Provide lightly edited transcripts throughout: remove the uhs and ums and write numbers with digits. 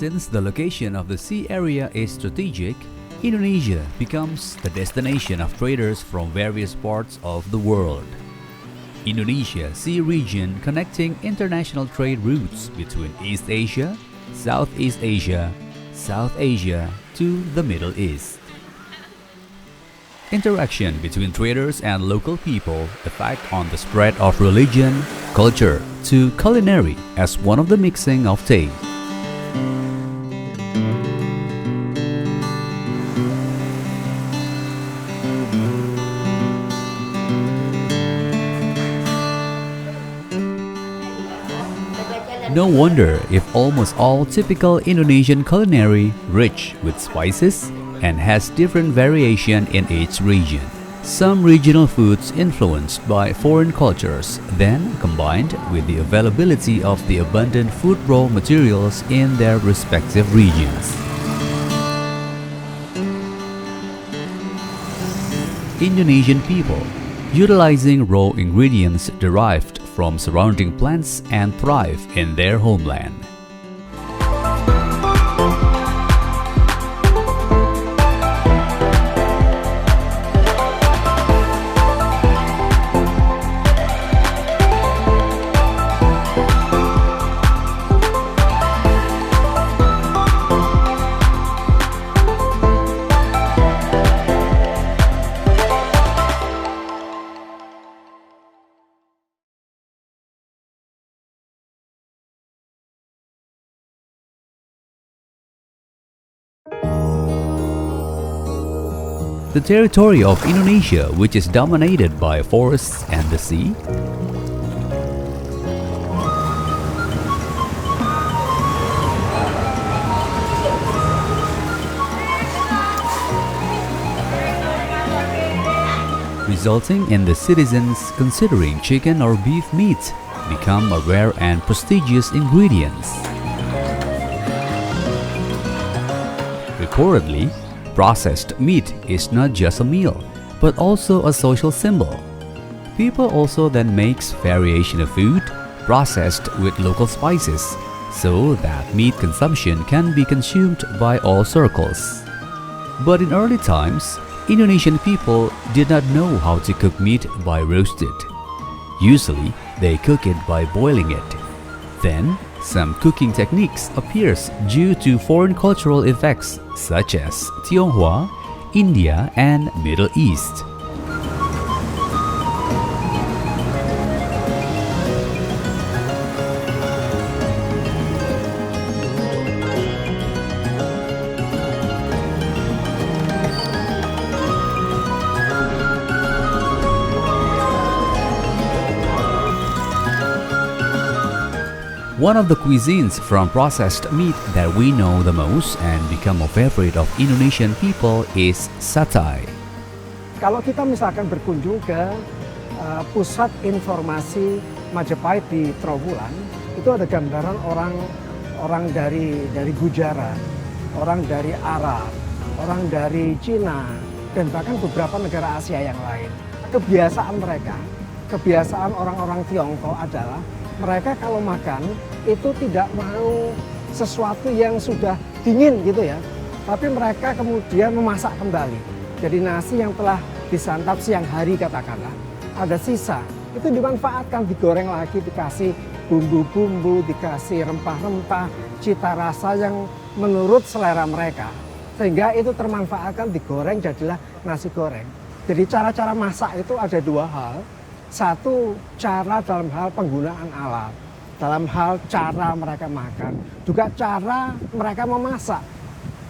Since the location of the sea area is strategic, Indonesia becomes the destination of traders from various parts of the world. Indonesia Sea region connecting international trade routes between East Asia, Southeast Asia, South Asia to the Middle East. Interaction between traders and local people affect on the spread of religion, culture to culinary as one of the mixing of taste. No wonder if almost all typical Indonesian culinary rich with spices and has different variation in each region. Some regional foods influenced by foreign cultures, then combined with the availability of the abundant food raw materials in their respective regions. Indonesian people utilizing raw ingredients derived from surrounding plants and thrive in their homeland. The territory of Indonesia, which is dominated by forests and the sea, resulting in the citizens considering chicken or beef meat become a rare and prestigious ingredients. Reportedly, processed meat is not just a meal, but also a social symbol. People also then makes variation of food processed with local spices, so that meat consumption can be consumed by all circles. But in early times, Indonesian people did not know how to cook meat by roast it. Usually, they cook it by boiling it. Then, some cooking techniques appears due to foreign cultural effects such as Tionghoa, India, and Middle East. One of the cuisines from processed meat that we know the most and become a favorite of Indonesian people is satay. Kalau kita misalkan berkunjung ke pusat informasi Majapahit di Trowulan, itu ada gambaran orang dari Gujarat, orang dari Arab, orang dari Cina, dan bahkan beberapa negara Asia yang lain. Kebiasaan mereka, kebiasaan orang-orang Tiongkok adalah mereka kalau makan itu tidak mau sesuatu yang sudah dingin gitu ya, tapi mereka kemudian memasak kembali. Jadi nasi yang telah disantap siang hari katakanlah, ada sisa, itu dimanfaatkan, digoreng lagi, dikasih bumbu-bumbu, dikasih rempah-rempah, cita rasa yang menurut selera mereka. Sehingga itu termanfaatkan, digoreng, jadilah nasi goreng. Jadi cara-cara masak itu ada dua hal. Satu, cara dalam hal penggunaan alat, dalam hal cara mereka makan, juga cara mereka memasak.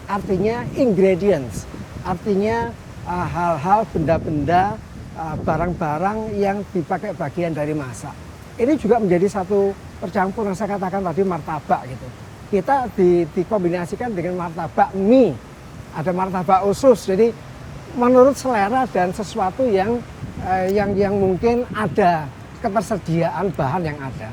Artinya ingredients, artinya hal-hal, benda-benda, barang-barang yang dipakai bagian dari masak. Ini juga menjadi satu percampuran, saya katakan tadi martabak gitu. Kita dikombinasikan dengan martabak mie, ada martabak usus. Jadi menurut selera dan sesuatu yang mungkin ada ketersediaan bahan yang ada.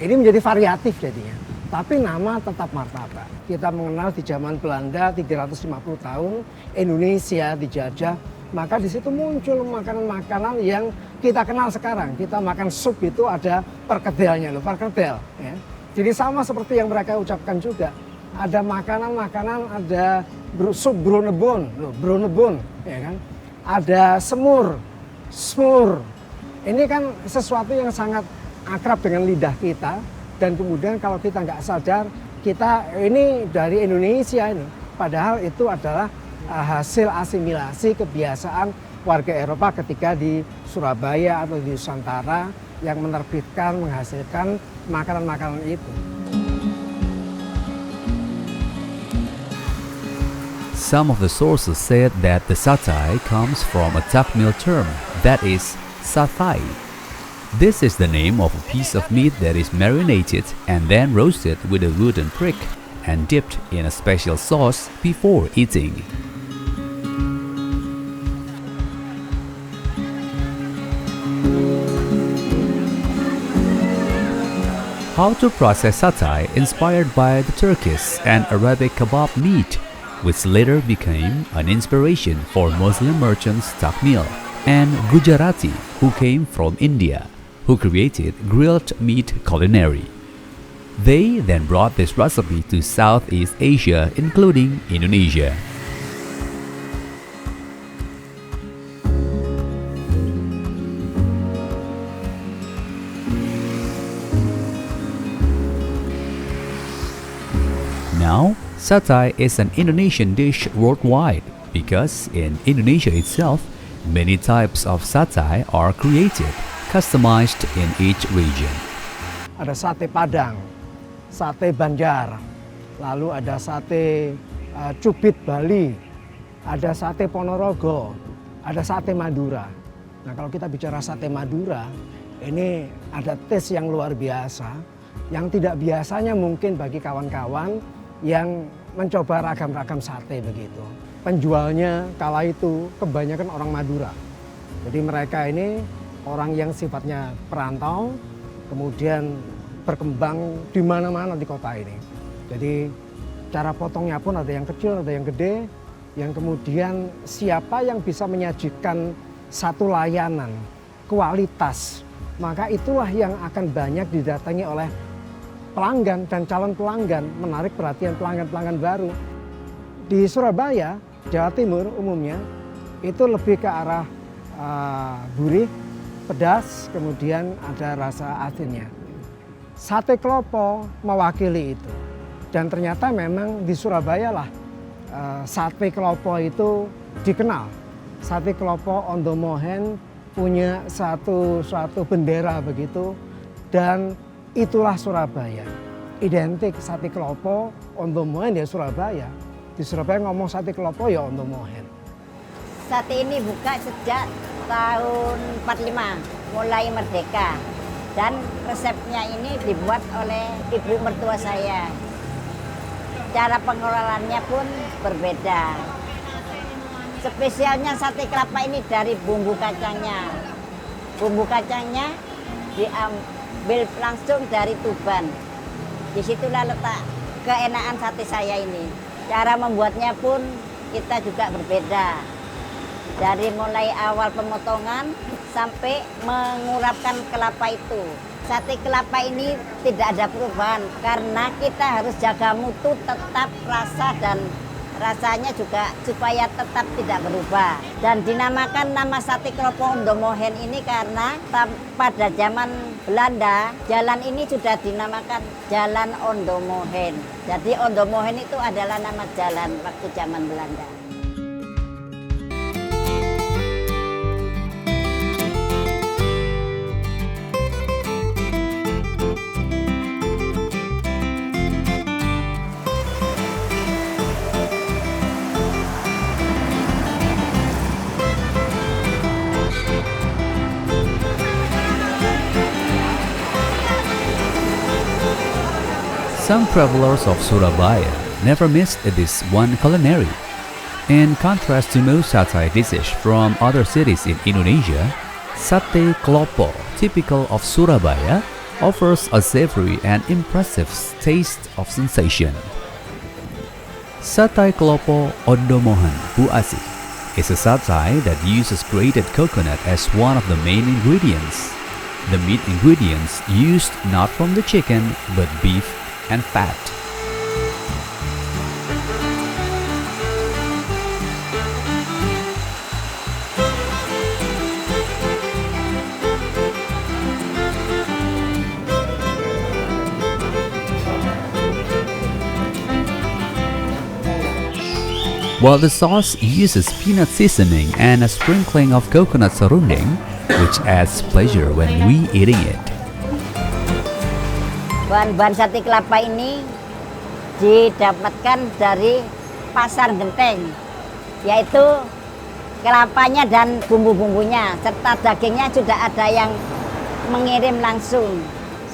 Ini menjadi variatif jadinya. Tapi nama tetap martabak. Kita mengenal di zaman Belanda 350 tahun Indonesia dijajah, maka di situ muncul makanan-makanan yang kita kenal sekarang. Kita makan sup itu ada perkedelnya loh, perkedel. Ya. Jadi sama seperti yang mereka ucapkan juga. ada makanan-makanan, ada sup bronebon, ya kan? Ada semur. Ini kan sesuatu yang sangat akrab dengan lidah kita, dan kemudian kalau kita nggak sadar, kita ini dari Indonesia ini, padahal itu adalah hasil asimilasi kebiasaan warga Eropa ketika di Surabaya atau di Nusantara yang menerbitkan, menghasilkan makanan-makanan itu. Some of the sources said that the satay comes from a Tamil term, that is, sathai. This is the name of a piece of meat that is marinated and then roasted with a wooden prick and dipped in a special sauce before eating. How to process satay inspired by the Turkish and Arabic kebab meat, which later became an inspiration for Muslim merchants Tamil and Gujarati who came from India, who created grilled meat culinary. They then brought this recipe to Southeast Asia, including Indonesia. Now, satay is an Indonesian dish worldwide because in Indonesia itself, many types of satay are created, customized in each region. Ada sate Padang, sate Banjar, lalu ada sate cubit Bali, ada sate Ponorogo, ada sate Madura. Nah, kalau kita bicara sate Madura, ini ada tes yang luar biasa, yang tidak biasanya mungkin bagi kawan-kawan yang mencoba ragam-ragam sate begitu. Penjualnya kala itu kebanyakan orang Madura. Jadi mereka ini orang yang sifatnya perantau, kemudian berkembang di mana-mana di kota ini. Jadi cara potongnya pun ada yang kecil, ada yang gede, yang kemudian siapa yang bisa menyajikan satu layanan, kualitas, maka itulah yang akan banyak didatangi oleh pelanggan dan calon pelanggan, menarik perhatian pelanggan-pelanggan baru. Di Surabaya, Jawa Timur umumnya, itu lebih ke arah gurih, pedas, kemudian ada rasa asinnya. Sate Klopo mewakili itu. Dan ternyata memang di Surabaya lah sate Klopo itu dikenal. Sate Klopo Ondomohen punya suatu bendera begitu, dan itulah Surabaya. Identik sate Klopo Ondomohen ya Surabaya. Di Surabaya ngomong sate Klopo ya Ondomohen. Sate ini buka sejak tahun 45, mulai merdeka. Dan resepnya ini dibuat oleh ibu mertua saya. Cara pengelolaannya pun berbeda. Spesialnya sate kelapa ini dari bumbu kacangnya. Bumbu kacangnya diambil langsung dari Tuban. Disitulah letak keenakan sate saya ini. Cara membuatnya pun kita juga berbeda. Dari mulai awal pemotongan sampai mengurapkan kelapa itu. Sate kelapa ini tidak ada perubahan karena kita harus jaga mutu, tetap rasa dan rasanya juga supaya tetap tidak berubah. Dan dinamakan nama sate Klopo Ondomohen ini karena pada zaman Belanda jalan ini sudah dinamakan Jalan Ondomohen. Jadi Ondomohen itu adalah nama jalan waktu zaman Belanda. Some travelers of Surabaya never missed this one culinary. In contrast to most satay dishes from other cities in Indonesia, Sate Klopo, typical of Surabaya, offers a savory and impressive taste of sensation. Satay Klopo Ondomohen Bu Asih is a satay that uses grated coconut as one of the main ingredients. The meat ingredients used not from the chicken but beef and fat. while the sauce uses peanut seasoning and a sprinkling of coconut serunding, which adds pleasure when we eating it. Bahan-bahan sate kelapa ini didapatkan dari pasar genteng, yaitu kelapanya dan bumbu-bumbunya, serta dagingnya sudah ada yang mengirim langsung.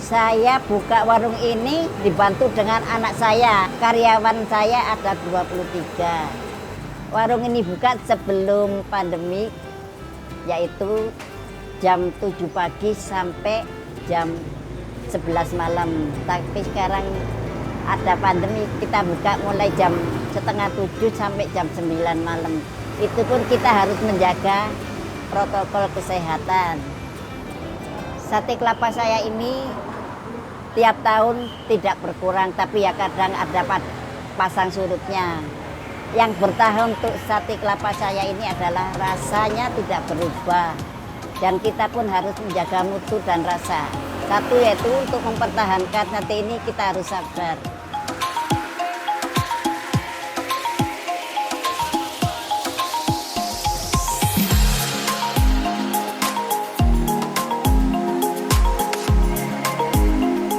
Saya buka warung ini dibantu dengan anak saya, karyawan saya ada 23. Warung ini buka sebelum pandemi, yaitu jam 7 pagi sampai jam 11 malam. Tapi sekarang ada pandemi, kita buka mulai jam setengah 7 sampai jam 9 malam. Itu pun kita harus menjaga protokol kesehatan. Sate kelapa saya ini tiap tahun tidak berkurang, tapi ya kadang ada pasang surutnya. Yang bertahan untuk sate kelapa saya ini adalah rasanya tidak berubah. Dan kita pun harus menjaga mutu dan rasa. Satu yaitu untuk mempertahankan sate ini kita harus sabar.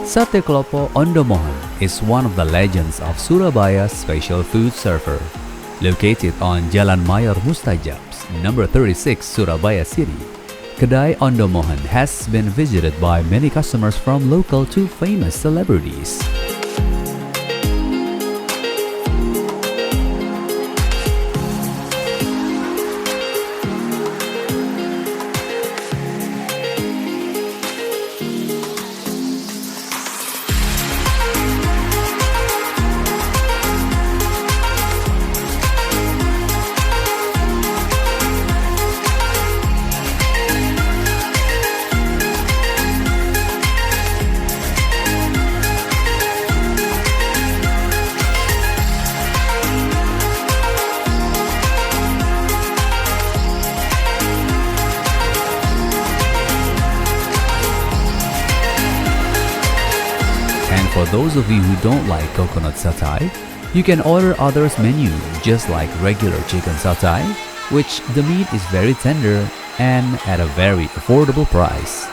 Sate Klopo Ondomohan is one of the legends of Surabaya's special food server. Located on Jalan Mayor Mustajabs, number 36, Surabaya City, Kedai Ondomohan has been visited by many customers from local to famous celebrities. And for those of you who don't like coconut satay, you can order others menu just like regular chicken satay, which the meat is very tender and at a very affordable price.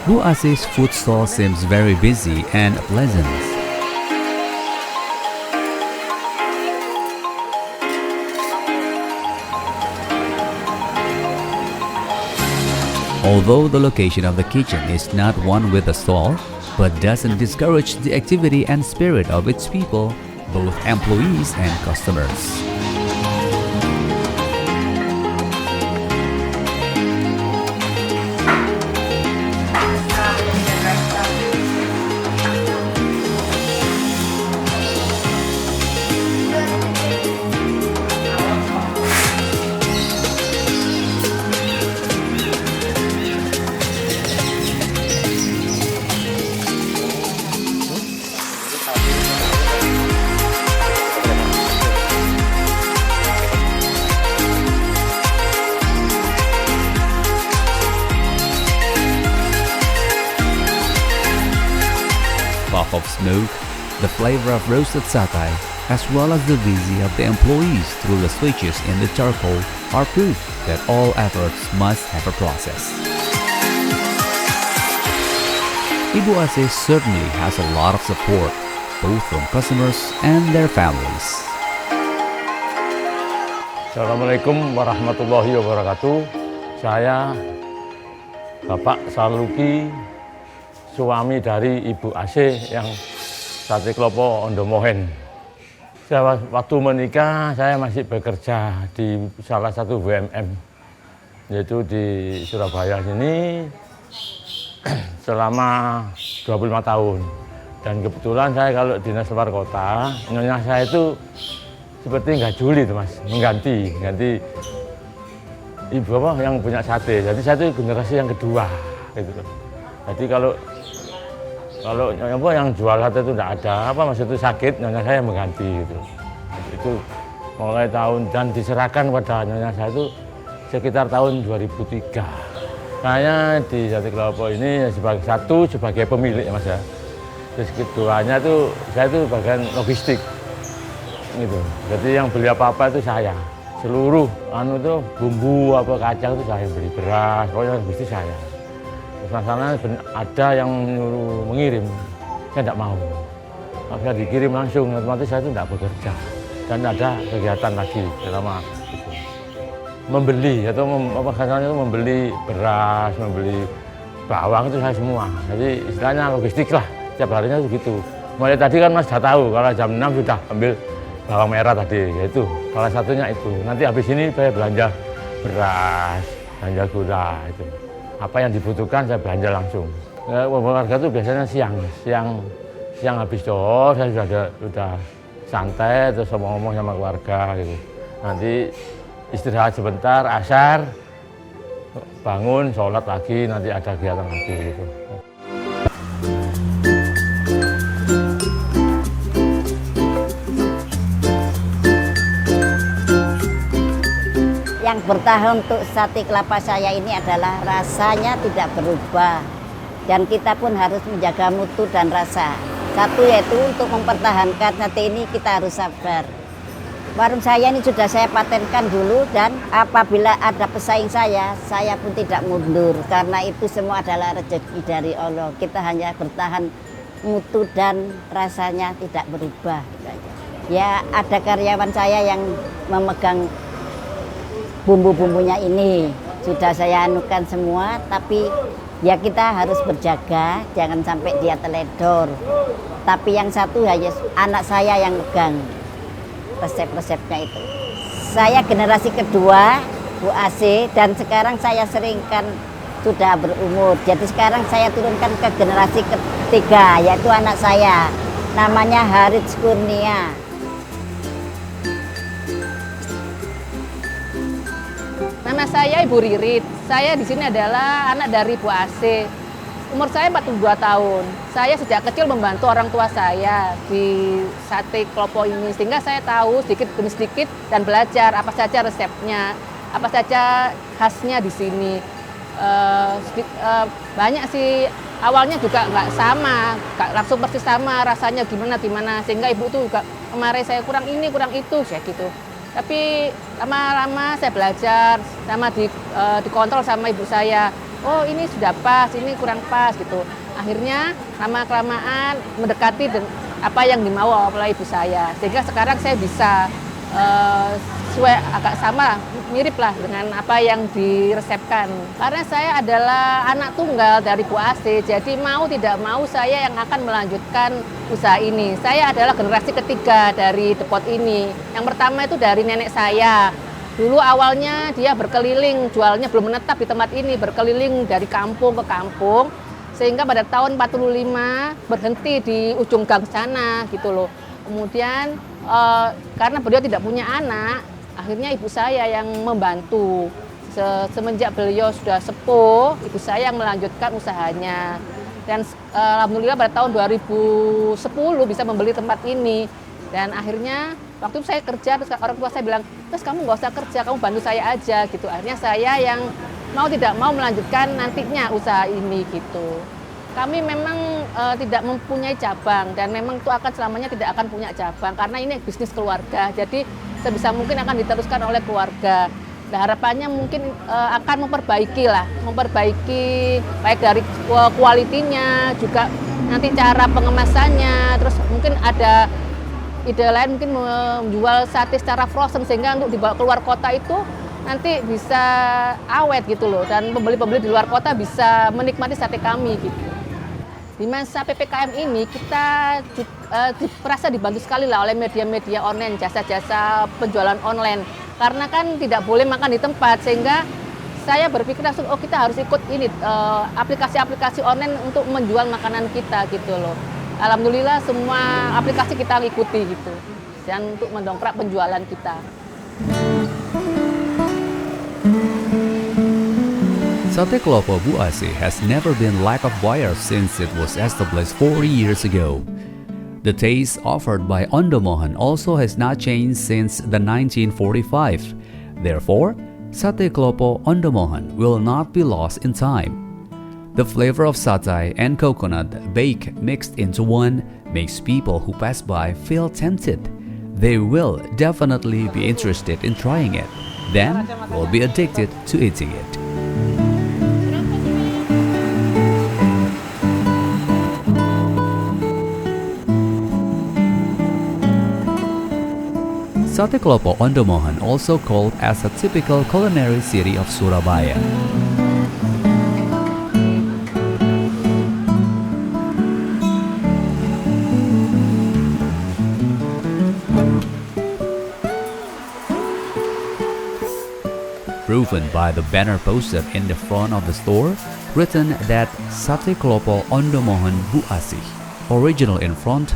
Bu Asih's food stall seems very busy and pleasant. Although the location of the kitchen is not one with a stall, but doesn't discourage the activity and spirit of its people, both employees and customers. Puff of smoke, the flavor of roasted satay, as well as the busy of the employees through the switches in the charcoal are proof that all efforts must have a process. Ibu Asih certainly has a lot of support, both from customers and their families. Assalamualaikum warahmatullahi wabarakatuh. Saya Bapak Saluki, suami dari Ibu Asih yang Sate Klopo Ondomohan. Saya waktu menikah saya masih bekerja di salah satu BUMN, yaitu di Surabaya sini selama 25 tahun. Dan kebetulan saya kalau dinas luar kota, nyonya saya itu seperti nggak juli itu Mas, mengganti ibu apa yang punya sate. Jadi saya itu generasi yang kedua gitu. Jadi kalau apa yang jual sate itu tidak ada, apa maksud itu sakit, nyonya saya mengganti gitu. Itu mulai tahun dan diserahkan pada nyonya saya itu sekitar tahun 2003. Saya di Sate Klopo ini sebagai pemilik ya Mas ya. Terus keduanya itu saya itu bagian logistik. gitu. Jadi yang beli apa-apa itu saya. Seluruh itu bumbu apa kacang itu saya beli, beras, pokoknya mesti saya. Terus masalahnya ada yang nyuruh mengirim, saya tidak mau. Kalau saya dikirim langsung, otomatis saya itu tidak bekerja. Dan ada kegiatan lagi selama itu. Membeli atau itu membeli beras, membeli bawang itu saya semua. Jadi istilahnya logistik lah, setiap harinya itu gitu. Mulai tadi kan Mas sudah tahu, kalau jam 6 sudah ambil bawang merah tadi, yaitu salah satunya itu. Nanti habis ini saya belanja beras, belanja gula itu. Apa yang dibutuhkan saya belanja langsung. Warga itu biasanya siang habis doa saya sudah santai terus ngomong sama keluarga gitu. Nanti istirahat sebentar, asar, bangun, sholat lagi, nanti ada kegiatan lagi gitu. Yang bertahan untuk sate kelapa saya ini adalah rasanya tidak berubah. Dan kita pun harus menjaga mutu dan rasa. Satu yaitu untuk mempertahankan sate ini kita harus sabar. Warung saya ini sudah saya patenkan dulu dan apabila ada pesaing saya pun tidak mundur. Karena itu semua adalah rezeki dari Allah. Kita hanya bertahan mutu dan rasanya tidak berubah. Ya ada karyawan saya yang memegang bumbu-bumbunya ini sudah saya anukan semua, tapi ya kita harus berjaga jangan sampai dia teledor. Tapi yang satu hanya anak saya yang megang resep-resepnya itu. Saya generasi kedua Bu AC dan sekarang saya seringkan sudah berumur. Jadi sekarang saya turunkan ke generasi ketiga yaitu anak saya namanya Harits Kurnia. Nama saya Ibu Ririt. Saya di sini adalah anak dari Bu AC. Umur saya 42 tahun. Saya sejak kecil membantu orang tua saya di sate klopo ini. Sehingga saya tahu sedikit demi sedikit dan belajar apa saja resepnya, apa saja khasnya di sini. Banyak sih, awalnya juga nggak sama, nggak langsung persis sama rasanya gimana. Sehingga ibu tuh juga kemarin saya kurang ini, kurang itu, kayak gitu. Tapi lama-lama saya belajar, sama dikontrol sama ibu saya. Oh ini sudah pas, ini kurang pas gitu. Akhirnya lama-kelamaan mendekati apa yang dimau oleh ibu saya. Sehingga sekarang saya bisa sesuai agak sama, mirip lah dengan apa yang diresepkan. Karena saya adalah anak tunggal dari Bu AC, jadi mau tidak mau saya yang akan melanjutkan usaha ini. Saya adalah generasi ketiga dari depot ini. Yang pertama itu dari nenek saya. Dulu awalnya dia berkeliling, jualnya belum menetap di tempat ini, berkeliling dari kampung ke kampung. Sehingga pada tahun 45 berhenti di ujung gang sana gitu loh. Kemudian karena beliau tidak punya anak, akhirnya ibu saya yang membantu. Semenjak beliau sudah sepuh, ibu saya yang melanjutkan usahanya. Dan alhamdulillah pada tahun 2010 bisa membeli tempat ini. Dan akhirnya waktu itu saya kerja, terus orang tua saya bilang, terus kamu nggak usah kerja, kamu bantu saya aja gitu. Akhirnya saya yang mau tidak mau melanjutkan nantinya usaha ini gitu. Kami memang tidak mempunyai cabang dan memang itu akan selamanya tidak akan punya cabang karena ini bisnis keluarga. Jadi sebisa mungkin akan diteruskan oleh keluarga. Nah, harapannya mungkin akan memperbaiki baik dari kualitinya, juga nanti cara pengemasannya, terus mungkin ada ide lain mungkin menjual sate secara frozen sehingga untuk dibawa keluar kota itu nanti bisa awet gitu loh dan pembeli-pembeli di luar kota bisa menikmati sate kami gitu. Di masa PPKM ini kita merasa dibantu sekali lah oleh media-media online, jasa-jasa penjualan online. Karena kan tidak boleh makan di tempat, sehingga saya berpikir langsung, oh kita harus ikut ini aplikasi-aplikasi online untuk menjual makanan kita gitu loh. Alhamdulillah semua aplikasi kita ikuti gitu, dan untuk mendongkrak penjualan kita. Sate Klopo Bu AC has never been lack of buyers since it was established 40 years ago. The taste offered by Ondomohan also has not changed since the 1945. Therefore, Sate Klopo Ondomohan will not be lost in time. The flavor of satay and coconut bake mixed into one makes people who pass by feel tempted. they will definitely be interested in trying it. Then will be addicted to eating it. Sate Klopo Ondomohan, also called as a typical culinary city of Surabaya. Proven by the banner posted in the front of the store, written that Sate Klopo Ondomohan Bu Asih, original in front,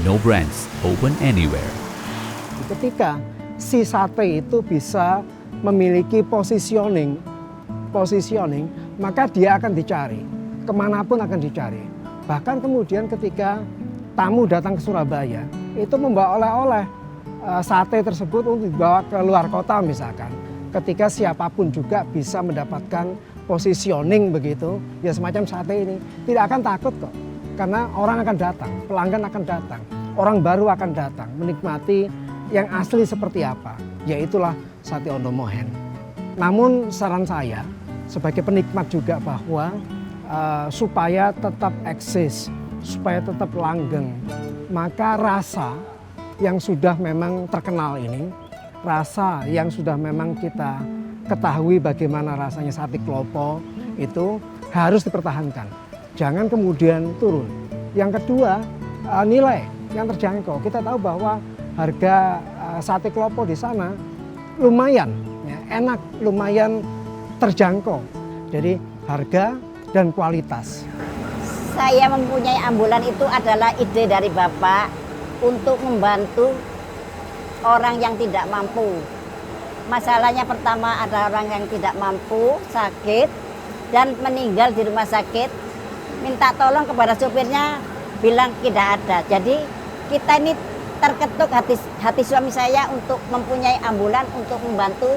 no brands, open anywhere. Ketika si sate itu bisa memiliki positioning, maka dia akan dicari, kemanapun akan dicari. Bahkan kemudian ketika tamu datang ke Surabaya, itu membawa oleh-oleh sate tersebut untuk dibawa ke luar kota misalkan. Ketika siapapun juga bisa mendapatkan positioning begitu, ya semacam sate ini tidak akan takut kok. Karena orang akan datang, pelanggan akan datang, orang baru akan datang menikmati yang asli seperti apa, yaitulah sate Ondomohan. Namun saran saya sebagai penikmat juga bahwa supaya tetap eksis, supaya tetap langgeng, maka rasa yang sudah memang terkenal ini, rasa yang sudah memang kita ketahui bagaimana rasanya sate klopo itu harus dipertahankan. Jangan kemudian turun. Yang kedua, nilai yang terjangkau. Kita tahu bahwa harga sate klopo di sana lumayan ya, enak, lumayan terjangkau. Jadi harga dan kualitas. Saya mempunyai ambulan itu adalah ide dari Bapak untuk membantu orang yang tidak mampu. Masalahnya pertama ada orang yang tidak mampu, sakit, dan meninggal di rumah sakit. Minta tolong kepada supirnya, bilang tidak ada. Jadi kita ini terketuk hati suami saya untuk mempunyai ambulan untuk membantu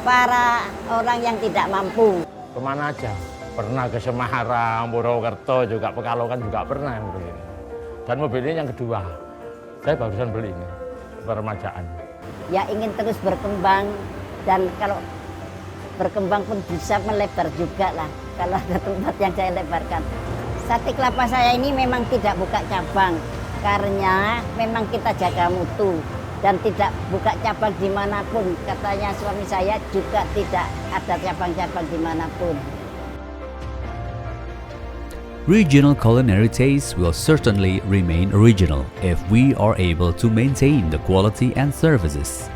para orang yang tidak mampu. Kemana aja? Pernah ke Semarang, Purwokerto, juga Pekalongan juga pernah yang begini. Dan mobil ini yang kedua, saya barusan beli ini, peremajaan. Ya ingin terus berkembang, dan kalau berkembang pun bisa melebar juga lah, kalau ada tempat yang saya lebarkan. Sate kelapa saya ini memang tidak buka cabang, karena memang kita jaga mutu dan tidak buka cabang dimanapun. Katanya suami saya juga tidak ada cabang-cabang dimanapun. Regional culinary tastes will certainly remain original if we are able to maintain the quality and services.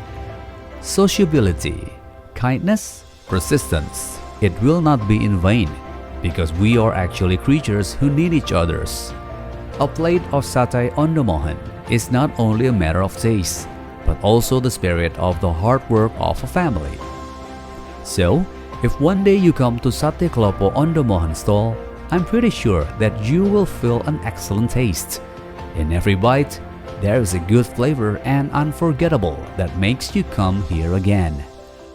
Sociability, kindness, persistence, it will not be in vain because we are actually creatures who need each others. A plate of Sate Ondomohan is not only a matter of taste, but also the spirit of the hard work of a family. So, if one day you come to Sate Klopo Ondomohan stall, I'm pretty sure that you will feel an excellent taste. In every bite, there is a good flavor and unforgettable that makes you come here again.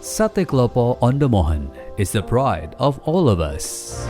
Sate Klopo Ondomohan is the pride of all of us.